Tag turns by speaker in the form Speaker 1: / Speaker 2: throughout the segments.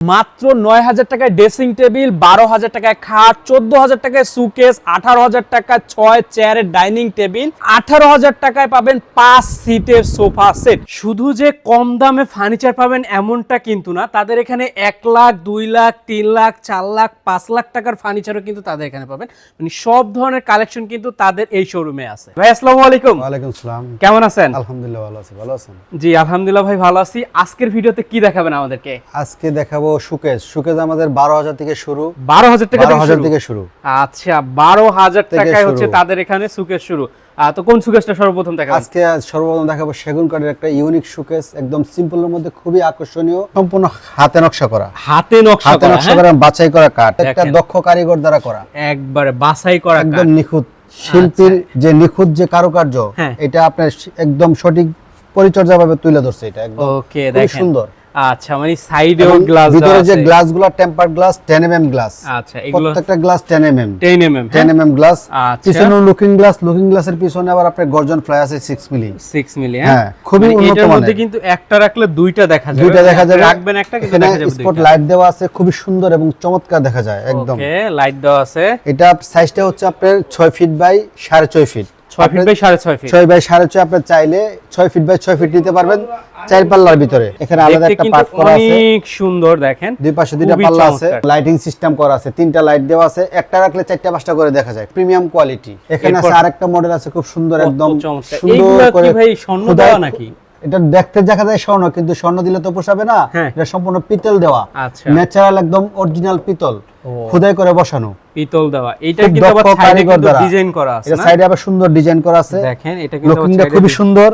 Speaker 1: মাত্র ৯,০০০ টাকায় dressing table, ১২,০০০ টাকায় খাট, ১৪,০০০ টাকায় সুকেস, ১৮,০০০ টাকায় ৬ চেয়ারের ডাইনিং টেবিল, ১৮,০০০ টাকায় পাবেন ৫ সিটের সোফা সেট। শুধু যে কম দামে ফার্নিচার পাবেন এমনটা কিন্তু না, তাদের এখানে ১ লাখ, ২ লাখ, ৩ লাখ, ৪ লাখ, ৫ লাখ টাকার ফার্নিচারও কিন্তু তাদের এখানে পাবেন। মানে সব ধরনের কালেকশন কিন্তু তাদের এই শোরুমে আছে। ভাই আসসালামু আলাইকুম।
Speaker 2: ওয়ালাইকুম আসসালাম।
Speaker 1: কেমন আছেন?
Speaker 2: আলহামদুলিল্লাহ ভালো আছি। ভালো আছেন?
Speaker 1: জি আলহামদুলিল্লাহ ভাই ভালো আছি। আজকের ভিডিওতে কি দেখাবেন আমাদেরকে?
Speaker 2: আজকে দেখাবো সুকেস। সুকেস আমাদের ১২,০০০ থেকে শুরু।
Speaker 1: ১২,০০০ টাকা
Speaker 2: থেকে শুরু।
Speaker 1: আচ্ছা, ১২,০০০ টাকায় হচ্ছে তাদের এখানে সুকেস শুরু। তো কোন সুকেসটা সর্বপ্রথম দেখাবো?
Speaker 2: আজকে সর্বপ্রথম দেখাবো সেগুন কাঠের একটা ইউনিক সুকেস, একদম সিম্পলের মধ্যে খুবই আকর্ষণীয়, সম্পূর্ণ হাতে নকশা করা।
Speaker 1: হাতে নকশা
Speaker 2: করা, বাছাই করা কাঠ, একটা দক্ষ কারিগর দ্বারা করা,
Speaker 1: একবারে বাছাই করা,
Speaker 2: একদম নিখুঁত। শিল্পীর যে নিখুঁত যে কারুকার্য, এটা আপনার একদম সঠিক পরিচর্যা ভাবে তুলে ধরছে। এটা একদম
Speaker 1: ওকে, দেখেন
Speaker 2: সুন্দর।
Speaker 1: আচ্ছা, মানে সাইডেও গ্লাস,
Speaker 2: ভিতরে যে গ্লাসগুলো টেম্পার গ্লাস, 10 mm গ্লাস।
Speaker 1: আচ্ছা, এগুলো
Speaker 2: প্রত্যেকটা গ্লাস 10 mm
Speaker 1: 10
Speaker 2: mm গ্লাস।
Speaker 1: আচ্ছা,
Speaker 2: পিছনে লুকিং গ্লাস, লুকিং গ্লাসের পিছনে আবার আপনার গর্জন ফ্লাই আছে 6 মিলি।
Speaker 1: হ্যাঁ,
Speaker 2: খুবই উন্নত মানের।
Speaker 1: এটার মধ্যে কিন্তু একটা রাখলে দুইটা দেখা যাবে।
Speaker 2: দুইটা দেখা যাবে,
Speaker 1: রাখবেন একটা কিন্তু দেখা যাবে দুইটা।
Speaker 2: স্পট লাইট দেওয়া আছে, খুবই সুন্দর এবং চমৎকার দেখা যায় একদম।
Speaker 1: ওকে, লাইট দেওয়া আছে।
Speaker 2: এটা সাইজটা হচ্ছে আপনার 6 feet by 6.5 feet.
Speaker 1: 6 feet by 6.5 feet.
Speaker 2: 6 by 6.5 আপনি চাইলে 6 ফিট বাই 6 ফিট নিতে পারবেন, 4 পাল্লার ভিতরে। এখানে আলাদা একটা পার্ট করা আছে,
Speaker 1: অনেক সুন্দর। দেখেন
Speaker 2: দুই পাশে দুইটা পাল্লা আছে, লাইটিং সিস্টেম করা আছে, 3টা লাইট দেওয়া আছে, একটা রাখলে 4টা 5টা করে দেখা যায়, প্রিমিয়াম কোয়ালিটি। এখানে আছে আরেকটা মডেল আছে খুব সুন্দর, একদম সুন্দর করে।
Speaker 1: কি ভাই স্বর্ণ দেওয়া নাকি?
Speaker 2: এটা দেখতে দেখা যায় স্বর্ণ, কিন্তু স্বর্ণ দিলে তো পোষাবে না। এটা সম্পূর্ণ পিতল দেওয়া,
Speaker 1: আচ্ছা,
Speaker 2: ন্যাচারাল একদম অরিজিনাল পিতল, খোদাই করে বসানো
Speaker 1: পিতল দেওয়া। এটা কিন্তু আবার সাইডে কিন্তু ডিজাইন করা আছে,
Speaker 2: এটা সাইডে আবার সুন্দর ডিজাইন করা আছে।
Speaker 1: দেখেন এটা কিন্তু
Speaker 2: খুবই সুন্দর,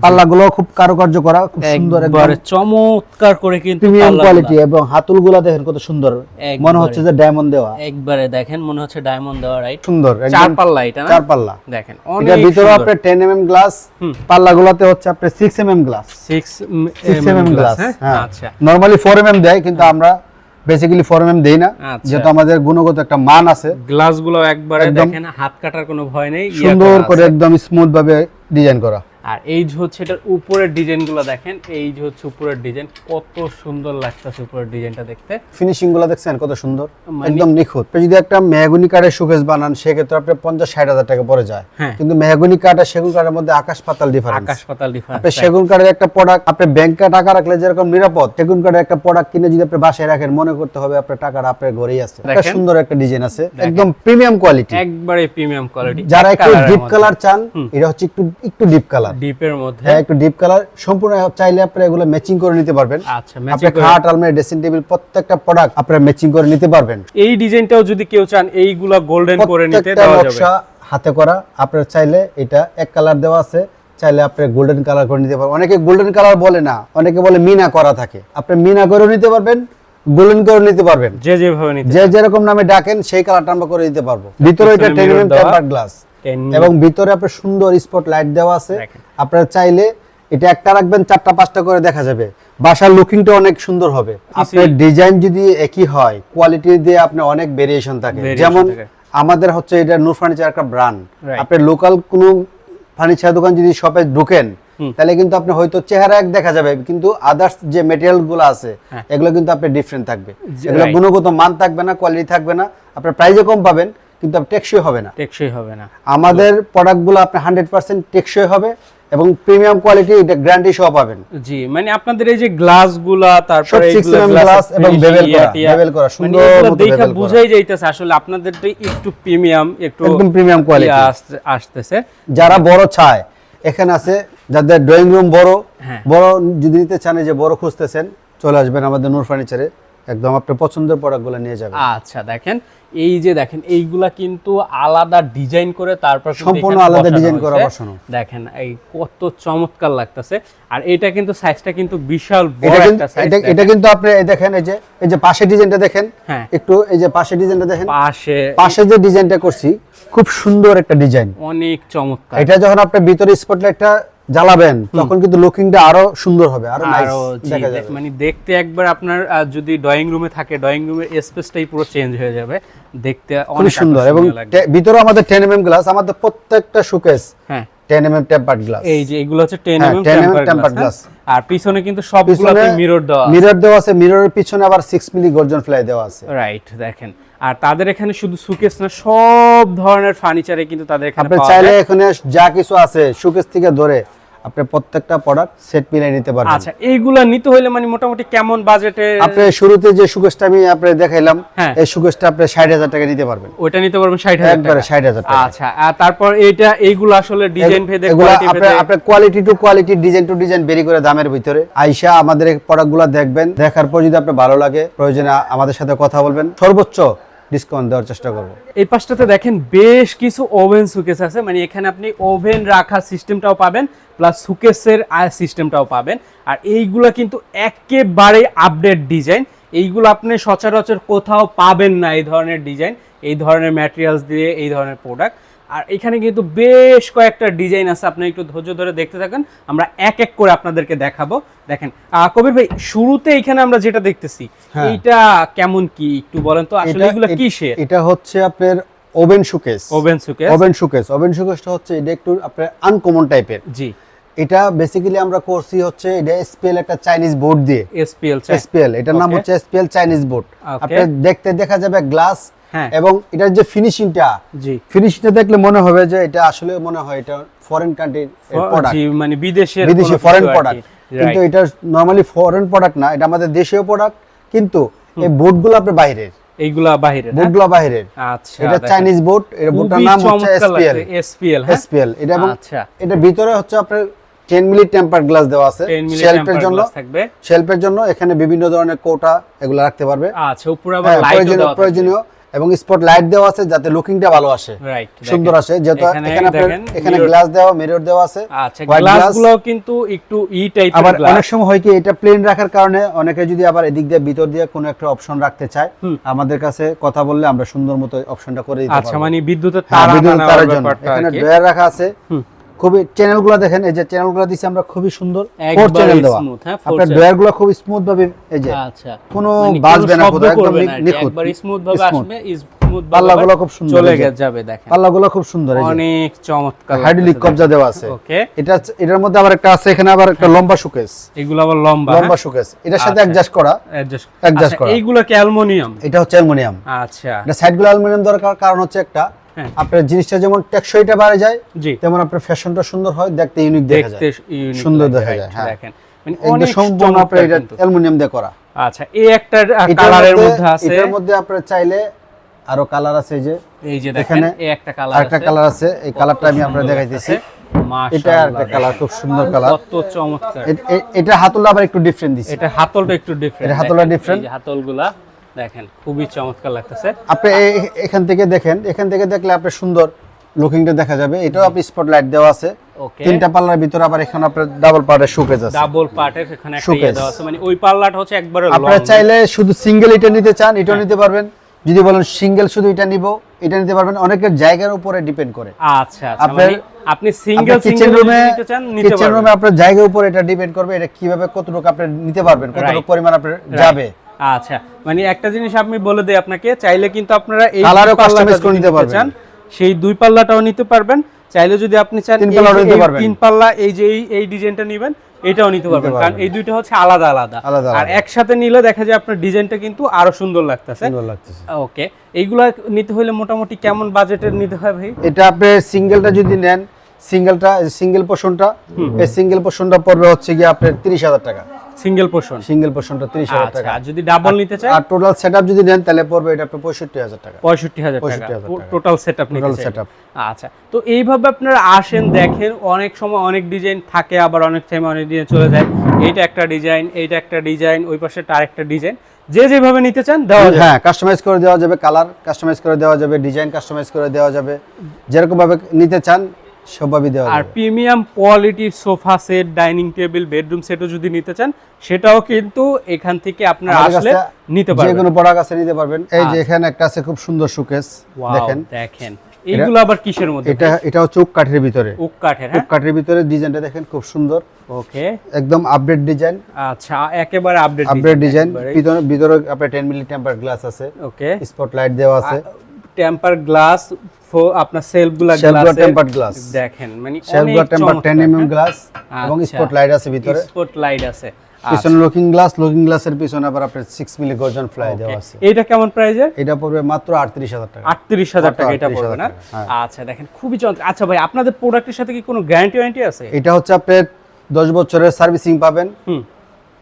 Speaker 2: পাল্লাগুলো খুব কারুকার্য করা, খুব সুন্দর, একদম
Speaker 1: চমৎকার করে কিন্তু
Speaker 2: প্রিমিয়াম কোয়ালিটি। এবং হাতলগুলো দেখেন কত সুন্দর, মনে হচ্ছে যে ডায়মন্ড দেওয়া।
Speaker 1: একবারে দেখেন মনে হচ্ছে ডায়মন্ড দেওয়া, রাইট?
Speaker 2: সুন্দর,
Speaker 1: চার পাল্লা। এটা না?
Speaker 2: চার পাল্লা
Speaker 1: দেখেন
Speaker 2: এটা ভিতরে আপনার 10 mm গ্লাস, পাল্লাগুলোতে হচ্ছে আপনার 6 mm গ্লাস।
Speaker 1: 6
Speaker 2: mm glass.
Speaker 1: হ্যাঁ, আচ্ছা।
Speaker 2: নরমালি 4 mm দেয়, কিন্তু আমরা বেসিক্যালি 4 mm দেই না, যেহেতু আমাদের গুণগত একটা মান আছে।
Speaker 1: গ্লাসগুলো একবারে দেখেন হাত কাটার কোনো ভয় নেই,
Speaker 2: সুন্দর করে একদম স্মুথ ভাবে ডিজাইন করা।
Speaker 1: আর এই যে হচ্ছে এটার উপরের ডিজাইনগুলো দেখেন, এই যে হচ্ছে উপরের ডিজাইন কত সুন্দর লাগতেছে। উপরের ডিজাইনটা দেখতে,
Speaker 2: ফিনিশিং গুলো দেখছেন কত সুন্দর, একদম নিখুঁত। আপনি যদি একটা মেহগনি কাঠের শোকেস বানান, সেক্ষেত্রে আপনার 50-60 হাজার টাকা পড়ে যায়। কিন্তু মেহগনি কাঠ আর সেগুন কাঠের মধ্যে আকাশ পাতাল ডিফারেন্স। আপনি সেগুন কাঠের একটা প্রোডাক্ট আপনি ব্যাংকে টাকা রাখলে যেরকম নিরাপদ, সেগুন কাঠের একটা প্রোডাক্ট কিনে যদি আপনি বাসায় রাখেন, মনে করতে হবে আপনার টাকাটা আপনার ঘরেই আছে। একটা সুন্দর একটা ডিজাইন আছে, একদম প্রিমিয়াম কোয়ালিটি,
Speaker 1: একবারে প্রিমিয়াম কোয়ালিটি।
Speaker 2: যারা একটু ডিপ কালার চান, এটা হচ্ছে একটু ডিপ কালার,
Speaker 1: ডিপের মধ্যে,
Speaker 2: একটু ডিপ কালার, সম্পূর্ণ চাইলে আপনি এগুলো ম্যাচিং করে নিতে পারবেন।
Speaker 1: আচ্ছা,
Speaker 2: আপনি খাট, আলমারি, ড্রেসিং টেবিল প্রত্যেকটা প্রোডাক্ট আপনারা ম্যাচিং করে নিতে পারবেন।
Speaker 1: এই ডিজাইনটাও যদি কেউ চান এইগুলা গোল্ডেন করে নিতে দেওয়া যাবে,
Speaker 2: নকশা হাতে করা। আপনারা চাইলে এটা এক কালার দেওয়া আছে, চাইলে আপনি গোল্ডেন কালার করে নিতে পারবেন। অনেকে গোল্ডেন কালার বলে না, অনেকে বলে মিনা করা থাকে। আপনি মিনা করে নিতে পারবেন, গোল্ডেন করে নিতে পারবেন,
Speaker 1: যে যেভাবে নিতে,
Speaker 2: যে যেরকম নামে ডাকেন সেই কালারটা আমরা করে দিতে পারবো। ভিতরে এটা 10 mm টেম্পার গ্লাস, এবং ভিতরে আপনার সুন্দর স্পট লাইট দেওয়া আছে। আপনারা চাইলে এটা একটা রাখবেন, 4টা 5টা করে দেখা যাবে। বাসার লুকিংটা অনেক সুন্দর হবে। আপনার ডিজাইন যদি একই হয়, কোয়ালিটি দিয়ে আপনি অনেক ভেরিয়েশন থাকে। যেমন আমাদের হচ্ছে এটা নূর ফার্নিচার একটা ব্র্যান্ড। আপনি লোকাল কোনো ফার্নিচার দোকান যদি শপে ঢোকেন, তাহলে কিন্তু আপনি হয়তো চেহারা এক দেখা যাবে, কিন্তু আদার্স যে ম্যাটেরিয়াল গুলো আছে এগুলো কিন্তু আপনার ডিফারেন্ট থাকবে। এগুলো গুণগত মান থাকবে না, কোয়ালিটি থাকবে না, আপনার প্রাইসে কম পাবেন, কিন্তু টেকসই হবে না। আমাদের প্রোডাক্টগুলো আপনি 100% টেকসই হবে এবং প্রিমিয়াম কোয়ালিটি, এটা গ্যারান্টি সহ পাবেন।
Speaker 1: জি, মানে আপনাদের এই যে গ্লাসগুলা, তারপরে
Speaker 2: এইগুলা গ্লাস এবং বেভেল করা সুন্দর মতো
Speaker 1: দেখে বুঝাই যাইতেছে আসলে আপনাদেরটা একটু প্রিমিয়াম, একদম
Speaker 2: প্রিমিয়াম কোয়ালিটি
Speaker 1: আসতেছে।
Speaker 2: যারা বড় চায়, এখানে আছে যাদের ড্রয়িং রুম বড় যদি নিতে চান, যে বড় খুঁজতেছেন, চলে আসবেন আমাদের নূর ফার্নিচারে, একদম আপনার পছন্দের প্রোডাক্টগুলো নিয়ে যাবেন।
Speaker 1: আচ্ছা, দেখেন এই যে দেখেন এইগুলা কিন্তু আলাদা ডিজাইন করে, তারপর
Speaker 2: সম্পূর্ণ আলাদা ডিজাইন করা বসানো।
Speaker 1: দেখেন এই কত চমৎকার লাগতেছে। আর এটা কিন্তু সাইজটা কিন্তু বিশাল বড় একটা সাইজ।
Speaker 2: এটা কিন্তু আপনি দেখেন, এই যে পাশে ডিজাইনটা দেখেন, একটু এই যে পাশে ডিজাইনটা দেখেন, পাশে যে ডিজাইনটা করছি খুব সুন্দর একটা ডিজাইন,
Speaker 1: অনেক চমৎকার।
Speaker 2: এটা যখন আপনি ভিতরে স্পটলাইটটা জ্বালাবেন, তখন কিন্তু লুকিংটা আরো সুন্দর হবে, আরো নাইস দেখা যাবে।
Speaker 1: মানে দেখতে একবার আপনার যদি ড্রয়িং রুমে থাকে, ড্রয়িং রুমের স্পেসটাই পুরো চেঞ্জ হয়ে যাবে, দেখতে অনেক
Speaker 2: সুন্দর। এবং ভিতরে আমাদের 10 mm গ্লাস, আমাদের প্রত্যেকটা শোকেস 10 mm টেম্পারড গ্লাস।
Speaker 1: এই যে এগুলো হচ্ছে 10 mm
Speaker 2: টেম্পারড গ্লাস।
Speaker 1: আর পিছনে কিন্তু সবগুলোতে মিরর দেওয়া আছে।
Speaker 2: মিরর দেওয়া আছে, মিররের পিছনে আবার 6 মিলি গর্জন ফ্লাই দেওয়া আছে।
Speaker 1: রাইট, দেখেন। আর তাদের এখানে শুধু সুকেস না, সব ধরনের ফার্নিচারে কিন্তু তাদের এখানে
Speaker 2: আপনি
Speaker 1: পাওয়া
Speaker 2: চাইলে
Speaker 1: যায়।
Speaker 2: এখানে যা কিছু আছে সুকেস থেকে ধরে আপনি প্রত্যেকটা প্রোডাক্ট সেট মিলাই নিতে পারবেন।
Speaker 1: আচ্ছা, এইগুলা নিতে হইলে মানে মোটামুটি কেমন বাজেটে?
Speaker 2: আপনি শুরুতে যে সুকেসটা আমি আপনাকে দেখাইলাম,
Speaker 1: হ্যাঁ।
Speaker 2: এই সুকেসটা আপনি 60,000 টাকা নিতে পারবেন।
Speaker 1: ওইটা নিতে পারবেন 60,000
Speaker 2: একবারে
Speaker 1: টাকা।
Speaker 2: 60,000 টাকা।
Speaker 1: আচ্ছা, আর তারপর এইগুলো আসলে ডিজাইন ভেদে,
Speaker 2: এগুলা
Speaker 1: কোয়ালিটি ভেদে।
Speaker 2: আপনি quality to quality, design to design vary করে দামের ভিতরে আইসা আমাদের এই প্রোডাক্টগুলো দেখবেন, দেখার পর যদি আপনার ভালো লাগে প্রয়োজনে আমাদের সাথে কথা বলবেন, সর্বোচ্চ ডিসকাউন্ট দেওয়ার চেষ্টা করব।
Speaker 1: এই পাশটাতে দেখেন বেশ কিছু ওভেন সুকেস আছে, মানে এখানে আপনি ওভেন রাখার সিস্টেমটাও পাবেন, প্লাস সুকেসের সিস্টেমটাও পাবেন। আর এইগুলা কিন্তু একেবারে আপডেট ডিজাইন, এইগুলো আপনি সচরাচর কোথাও পাবেন না। এই ধরনের ডিজাইন, এই ধরনের ম্যাটেরিয়ালস দিয়ে এই ধরনের প্রোডাক্ট। আর এখানে কিন্তু বেশ কয়েকটা ডিজাইন আছে, আপনি একটু ধৈর্য ধরে দেখতে থাকেন, আমরা এক এক করে আপনাদেরকে দেখাবো। দেখেন কবির ভাই, শুরুতে এখানে আমরা যেটা দেখতেছি,
Speaker 2: হ্যাঁ।
Speaker 1: এইটা কেমন কি একটু বলেন তো, আসলে এগুলো কিসের?
Speaker 2: এটা হচ্ছে আপনার oven showcase.
Speaker 1: Oven showcase.
Speaker 2: Oven showcase, oven শোকেসটা হচ্ছে এটা একটু আপনার আনকমন টাইপের।
Speaker 1: জি,
Speaker 2: এটা বেসিক্যালি আমরা করছি হচ্ছে এটা এসপিএল একটা চাইনিজ বোর্ড দিয়ে। এসপিএল, এটার নাম হচ্ছে এসপিএল চাইনিজ বোর্ড। আপনি দেখতে দেখা যাবে গ্লাস,
Speaker 1: হ্যাঁ।
Speaker 2: এবং এটার যে ফিনিশিংটা,
Speaker 1: জি,
Speaker 2: ফিনিশিংটা দেখলে মনে হবে যে এটা আসলে মনে হয় এটা ফরেন কান্ট্রির প্রোডাক্ট,
Speaker 1: জি, মানে বিদেশি
Speaker 2: ফরেন প্রোডাক্ট। কিন্তু এটা নরমালি ফরেন প্রোডাক্ট না, এটা আমাদের দেশীয় প্রোডাক্ট, কিন্তু এই বোর্ডগুলো আপনার বাইরের,
Speaker 1: এইগুলা বাহিরের।
Speaker 2: বোর্ডগুলো বাইরের।
Speaker 1: আচ্ছা,
Speaker 2: এটা চাইনিজ বোর্ড, এর বোর্ডটার নাম হচ্ছে এসপিএল। এসপিএল এটা, এবং
Speaker 1: আচ্ছা,
Speaker 2: এটা ভিতরে হচ্ছে আপনার 10 মিলি টেম্পার গ্লাস দেওয়া আছে শেলফের জন্য।
Speaker 1: থাকবে
Speaker 2: শেলফের জন্য এখানে বিভিন্ন ধরনের কোটা এগুলো রাখতে পারবে।
Speaker 1: আচ্ছা, উপরে আবার লাইট দেওয়া আছে,
Speaker 2: প্রয়োজনীয়, এবং স্পট লাইট দেওয়া আছে যাতে লুকিংটা ভালো আসে,
Speaker 1: রাইট,
Speaker 2: সুন্দর আসে। যেহেতু
Speaker 1: এখানে
Speaker 2: এখানে গ্লাস দেওয়া, মিরর দেওয়া আছে।
Speaker 1: আচ্ছা, গ্লাসগুলো কিন্তু একটু টাইপের
Speaker 2: আবার
Speaker 1: গ্লাস।
Speaker 2: অনেক সময় হয় কি এটা প্লেন রাখার কারণে অনেকে যদি আবার এদিক দিয়ে ভিতর দিয়ে কোনো একটা অপশন রাখতে চায়, আমাদের কাছে কথা বললে আমরা সুন্দর মতো অপশনটা করে দিতে পারবো।
Speaker 1: আচ্ছা, মানে বিদ্যুতের
Speaker 2: হ্যাঁ,
Speaker 1: তার
Speaker 2: বিদ্যুতের তারের জন্য
Speaker 1: ব্যাপারটা
Speaker 2: এখানে
Speaker 1: আর কি।
Speaker 2: ড্রয়ার রাখা আছে। খুবই চ্যানেলগুলো দেখেন, এই যে চ্যানেলগুলো দিছি আমরা খুবই সুন্দর, ফোর
Speaker 1: একবারে
Speaker 2: চ্যানেল দেওয়া।
Speaker 1: smooth, হ্যাঁ, four
Speaker 2: আপনার
Speaker 1: channel।
Speaker 2: ড্রয়ারগুলো খুব স্মুথ ভাবে, এই যে
Speaker 1: আচ্ছা,
Speaker 2: কোনো
Speaker 1: মানে
Speaker 2: বাজবে না,
Speaker 1: শব্দ
Speaker 2: কোথাও একদম
Speaker 1: করবে না আর কি,
Speaker 2: নিখুঁত,
Speaker 1: একবার স্মুথ ভাবে
Speaker 2: smooth।
Speaker 1: আসবে, স্মুথ
Speaker 2: পাল্লাগুলো খুব সুন্দর,
Speaker 1: চলে
Speaker 2: এই যে।
Speaker 1: যাবে। দেখেন
Speaker 2: পাল্লাগুলো খুব সুন্দর, এই যে
Speaker 1: অনেক চমৎকার,
Speaker 2: হাইড্রোলিক কবজা দেওয়া আছে।
Speaker 1: ওকে,
Speaker 2: এটার মধ্যে আবার একটা আছে, এখানে আবার একটা লম্বা শোকেস,
Speaker 1: এগুলো আবার লম্বা
Speaker 2: শোকেস, এটার সাথে
Speaker 1: আচ্ছা।
Speaker 2: অ্যাডজাস্ট করা।
Speaker 1: অ্যাডজাস্ট
Speaker 2: করা।
Speaker 1: এইগুলো কি অ্যালুমিনিয়াম?
Speaker 2: এটা হচ্ছে অ্যালুমিনিয়াম।
Speaker 1: আচ্ছা,
Speaker 2: এটা সাইডগুলো অ্যালুমিনিয়াম দরকার, কারণ হচ্ছে একটা
Speaker 1: হ্যাঁ।
Speaker 2: আপনার জিনিসটা যেমন টেকসইটা বাড়ে যায়,
Speaker 1: জি,
Speaker 2: তেমন আপনার ফ্যাশনটা সুন্দর হয়, দেখতে ইউনিক দেখা
Speaker 1: দেখতে
Speaker 2: যায়,
Speaker 1: unique
Speaker 2: সুন্দর
Speaker 1: লাগে,
Speaker 2: দেখা
Speaker 1: right,
Speaker 2: যায়। হ্যাঁ,
Speaker 1: দেখেন মানে
Speaker 2: একদম
Speaker 1: অনেক
Speaker 2: সম্পূর্ণ আপনার
Speaker 1: চমৎকার
Speaker 2: এটা
Speaker 1: কিন্তু।
Speaker 2: অ্যালুমিনিয়াম দিয়ে করা।
Speaker 1: আচ্ছা, এই একটা কালারের মধ্যে আছে,
Speaker 2: এটার মধ্যে আপনারা চাইলে আরো কালার আছে, এই যে
Speaker 1: এই যে দেখেন
Speaker 2: এখানে
Speaker 1: এই একটা কালার
Speaker 2: আরেকটা কালার আছে, এই কালারটা আমি আপনাদের দেখাইতেছি। এটা একটা কালার, খুব সুন্দর কালার,
Speaker 1: কত চমৎকার।
Speaker 2: এটা হাতলটা আবার একটু ডিফারেন্ট দিছে।
Speaker 1: এটা হাতলটা একটু ডিফারেন্ট,
Speaker 2: এটা হাতলটা different।
Speaker 1: এই যে হাতলগুলা দেখেন খুবই চমৎকার লাগতেছে।
Speaker 2: আপনি এখান থেকে দেখেন, এখান থেকে দেখলে আপনি সুন্দর লুকিংটা দেখা যাবে। এটাও আপনি স্পটলাইট দেওয়া আছে,
Speaker 1: ওকে,
Speaker 2: তিনটা পাল্লার ভিতরে আবার এখানে আপনার ডাবল পার্টের শোকেস আছে।
Speaker 1: ডাবল পার্টের এখানে একটা
Speaker 2: Showcase।
Speaker 1: দেওয়া আছে, মানে ওই পাল্লাটা হচ্ছে একবারে
Speaker 2: আপনারা
Speaker 1: লং।
Speaker 2: চাইলে শুধু সিঙ্গেল এটা নিতে চান, এটাও নিতে পারবেন। যদি বলেন সিঙ্গেল শুধু এটা নিব, এটা নিতে পারবেন। অনেকের জায়গার উপরে ডিপেন্ড করে।
Speaker 1: আচ্ছা, আচ্ছা, মানে আপনি সিঙ্গেল
Speaker 2: কিচেন রুমে
Speaker 1: নিতে চান, নিতে
Speaker 2: কিচেন
Speaker 1: পারবেন।
Speaker 2: রুমে আপনার জায়গার উপরে এটা ডিপেন্ড করবে, এটা কিভাবে কতটুকু আপনি নিতে পারবেন, কতটুকু পরিমাণ আপনার যাবে।
Speaker 1: আচ্ছা, মানে একটা জিনিস আমি বলে দেই আপনাকে, চাইলে কিন্তু আপনারা এই
Speaker 2: কালারও
Speaker 1: দুই পাল্লাটা
Speaker 2: কাস্টমাইজ করে
Speaker 1: যদি
Speaker 2: নিতে পারবেন।
Speaker 1: চান, সেই দুই পাল্লাটাও নিতে পারবেন। চাইলে যদি আপনি চান
Speaker 2: তিন পাল্লাও নিতে পারবেন।
Speaker 1: তিন পাল্লা এই যে এই ডিজাইনটা নেবেন, এটাও নিতে পারবেন, কারণ এই দুইটা হচ্ছে আলাদা আলাদা।
Speaker 2: আলাদা
Speaker 1: আর একসাথে নিলে দেখা যায় আপনার ডিজাইনটা কিন্তু আরো সুন্দর লাগতেছে।
Speaker 2: সুন্দর লাগতেছে।
Speaker 1: ওকে, এইগুলা নিতে হলে মোটামুটি কেমন বাজেটের নিতে হয় ভাই?
Speaker 2: এটা আপনি সিঙ্গেলটা যদি নেন, সিঙ্গেল পোর্শনটা, এই সিঙ্গেল পোর্শনটা পড়বে হচ্ছে গিয়ে আপনার 30,000 টাকা।
Speaker 1: সিঙ্গেল পোর্শন,
Speaker 2: সিঙ্গেল পোর্শনটা 30,000
Speaker 1: আচ্ছা,
Speaker 2: টাকা।
Speaker 1: আর যদি ডাবল নিতে চাই,
Speaker 2: আর টোটাল সেটআপ যদি নেন তাহলে পড়বে এটা আপনার 65,000 টাকা।
Speaker 1: 65,000 টাকা
Speaker 2: 65,000 টাকা।
Speaker 1: টোটাল সেটআপ নিতে
Speaker 2: টোটাল
Speaker 1: চাই।
Speaker 2: সেটআপ।
Speaker 1: আচ্ছা, তো এইভাবে আপনারা আসেন, দেখেন, অনেক সময় অনেক ডিজাইন থাকে, আবার অনেক টাইম অনেক ডিজাইন চলে যায়। এইটা একটা ডিজাইন, এইটা একটা ডিজাইন, ওই পাশে আরেকটা ডিজাইন, যে যেভাবে নিতে চান দেওয়া যায়।
Speaker 2: হ্যাঁ, কাস্টমাইজ করে দেওয়া যাবে, কালার কাস্টমাইজ করে দেওয়া যাবে, ডিজাইন কাস্টমাইজ করে দেওয়া যাবে, যেরকম ভাবে নিতে চান সবভাবে দেওয়া
Speaker 1: আর
Speaker 2: যাবে।
Speaker 1: প্রিমিয়াম কোয়ালিটির sofa set, dining table, bedroom সেটও যদি নিতে চান, সেটাও কিন্তু এখান থেকে আপনারা
Speaker 2: আমাদের
Speaker 1: আসলে
Speaker 2: কাছে
Speaker 1: নিতে
Speaker 2: যে
Speaker 1: পারবেন।
Speaker 2: কোনো প্রোডাক্ট আছে নিতে পারবেন। এই যে এখানে একটা আছে খুব সুন্দর শোকেস,
Speaker 1: Wow,
Speaker 2: দেখেন।
Speaker 1: দেখেন এইগুলো আবার কিসের মধ্যে?
Speaker 2: এটা হচ্ছে ওক কাঠের ভিতরে,
Speaker 1: ওক কাঠের,
Speaker 2: ওক
Speaker 1: হ্যাঁ,
Speaker 2: কাঠের ভিতরে ডিজাইনটা দেখেন খুব সুন্দর,
Speaker 1: ওকে,
Speaker 2: একদম আপডেট ডিজাইন।
Speaker 1: আচ্ছা, একেবারে আপডেট
Speaker 2: ডিজাইন। ভিতরে আপনার 10 মিলি টেম্পার গ্লাস আছে,
Speaker 1: ওকে,
Speaker 2: স্পটলাইট দেওয়া আছে।
Speaker 1: টেম্পার গ্লাস আপনার সেলফগুলো
Speaker 2: শেলফগুলো টেম্পারড গ্লাস,
Speaker 1: দেখেন মানে
Speaker 2: শেলফগুলো টেম্পারড 10 mm গ্লাস এবং
Speaker 1: আচ্ছা।
Speaker 2: স্পট লাইট আছে ভিতরে,
Speaker 1: স্পট লাইট আছে।
Speaker 2: পিছনে লুকিং গ্লাসের পিছনে আবার আপনার 6 মিলি গর্জন ফ্লাই দেওয়া আছে।
Speaker 1: এটা কেমন প্রাইজের?
Speaker 2: এটা পড়বে মাত্র 38000 টাকা।
Speaker 1: 38000 টাকা এটা পড়বে না?
Speaker 2: হ্যাঁ।
Speaker 1: আচ্ছা দেখেন খুবই চমৎকার। আচ্ছা ভাই আপনাদের প্রোডাক্টের সাথে কি কোনো গ্যারান্টি ওয়ারেন্টি আছে?
Speaker 2: এটা হচ্ছে আপনার 10 বছরের সার্ভিসিং পাবেন,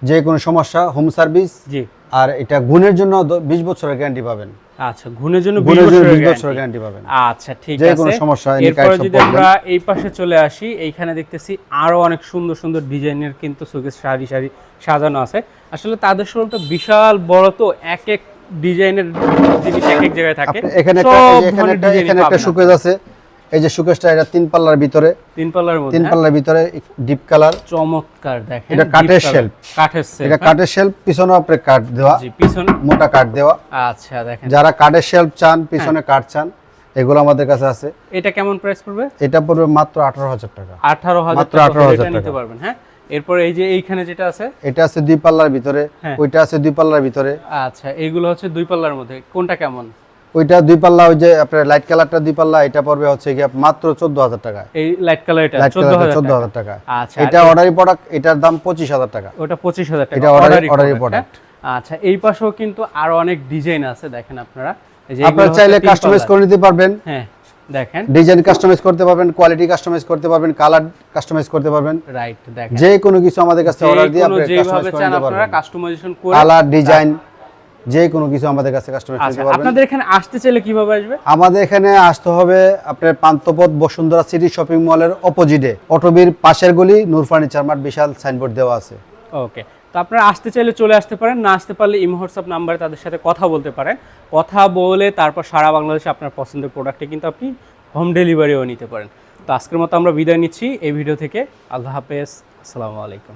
Speaker 2: যে কোনো সমস্যা হোম সার্ভিস।
Speaker 1: জি।
Speaker 2: আর এটা গুণের জন্য 20 বছরের গ্যারান্টি পাবেন।
Speaker 1: আচ্ছা গুণের জন্য 20
Speaker 2: গুণের জন্য
Speaker 1: বছরের
Speaker 2: 20 বছরের গ্যারান্টি পাবেন।
Speaker 1: আচ্ছা ঠিক
Speaker 2: যে
Speaker 1: আছে।
Speaker 2: কোনো সমস্যা
Speaker 1: এরপর যদি আমরা এই পাশে চলে আসি, এইখানে দেখতেছি আরো অনেক সুন্দর সুন্দর ডিজাইনের কিন্তু শোকেস সারি সারি সাজানো আছে। আসলে তাদের শোরুমটা বিশাল বড়, তো এক এক ডিজাইনের জিনিস এক এক জায়গায় থাকে।
Speaker 2: এখানে একটা শোকেস আছে, এই যে শোকেসটা এটা 3 পাল্লার ভিতরে,
Speaker 1: 3 পাল্লার মধ্যে,
Speaker 2: 3 পাল্লার ভিতরে ডিপ কালার,
Speaker 1: চমৎকার দেখেন।
Speaker 2: এটা কাঠের শেলফ, এটা কাঠের শেলফ, পিছনে আপনার কাঠ দেওয়া,
Speaker 1: জি পিছনে
Speaker 2: মোটা কাঠ দেওয়া।
Speaker 1: আচ্ছা দেখেন,
Speaker 2: যারা কাঠের শেলফ চান, পিছনে কাঠ চান, এগুলো আমাদের কাছে আছে।
Speaker 1: এটা কেমন প্রাইস পড়বে?
Speaker 2: এটা পড়বে মাত্র 18000 টাকা।
Speaker 1: 18000
Speaker 2: মাত্র
Speaker 1: টাকা
Speaker 2: 18000
Speaker 1: এটা নিতে পারবেন। হ্যাঁ, এরপর এই যে এইখানে যেটা আছে,
Speaker 2: এটা আছে 2 পাল্লার ভিতরে,
Speaker 1: হ্যাঁ।
Speaker 2: ওইটা আছে 2 পাল্লার ভিতরে।
Speaker 1: আচ্ছা এইগুলো হচ্ছে 2 পাল্লার মধ্যে, কোনটা কেমন?
Speaker 2: ওইটা 2 পাল্লা, ওই যে আপনার লাইট কালারটা 2 পাল্লা, এটা পড়বে হচ্ছে কি মাত্র 14000 টাকা।
Speaker 1: এই লাইট কালার এটা
Speaker 2: লাইট কালারটা 14000 টাকা।
Speaker 1: আচ্ছা
Speaker 2: এটা অর্ডারি প্রোডাক্ট, এটার দাম 25000 টাকা।
Speaker 1: ওটা 25000 টাকা
Speaker 2: এটা অর্ডারি প্রোডাক্ট।
Speaker 1: আচ্ছা এই পাশেও কিন্তু আরো অনেক ডিজাইন আছে, দেখেন আপনারা। এই যে
Speaker 2: আপনারা চাইলে কাস্টমাইজ করে নিতে পারবেন।
Speaker 1: হ্যাঁ দেখেন,
Speaker 2: ডিজাইন কাস্টমাইজ করতে পারবেন, কোয়ালিটি কাস্টমাইজ করতে পারবেন, কালার কাস্টমাইজ করতে পারবেন।
Speaker 1: রাইট দেখেন,
Speaker 2: যে কোনো কিছু আমাদের কাছে অর্ডার দিয়ে আপনি
Speaker 1: যেভাবে
Speaker 2: কাস্টমাইজ করে
Speaker 1: চান
Speaker 2: নিতে
Speaker 1: আপনারা
Speaker 2: পারবেন।
Speaker 1: কাস্টমাইজেশন করে
Speaker 2: কালার ডিজাইন যে কোনো কিছু আমাদের কাছে কাস্টমাইজ
Speaker 1: আচ্ছা
Speaker 2: করতে পারবেন।
Speaker 1: আপনাদের এখানে আসতে চাইলে কিভাবে আসবে?
Speaker 2: আমাদের এখানে আসতে হবে আপনার পান্থপথ বসুন্ধরা সিটি শপিং মলের অপোজিটে, অটোবির পাশের গলি, নূর ফার্নিচার মার্ট, বিশাল সাইনবোর্ড দেওয়া আছে।
Speaker 1: ওকে, তো আপনারা আসতে চাইলে চলে আসতে পারেন, না আসতে পারলে ইমো হোয়াটসঅ্যাপ নাম্বারে তাদের সাথে কথা বলতে পারেন। কথা বলে তারপর সারা বাংলাদেশে আপনার পছন্দের প্রোডাক্টে কিন্তু আপনি হোম ডেলিভারিও নিতে পারেন। তো আজকের মতো আমরা বিদায় নিচ্ছি এই ভিডিও থেকে। আল্লাহ হাফেজ, আসসালামু আলাইকুম।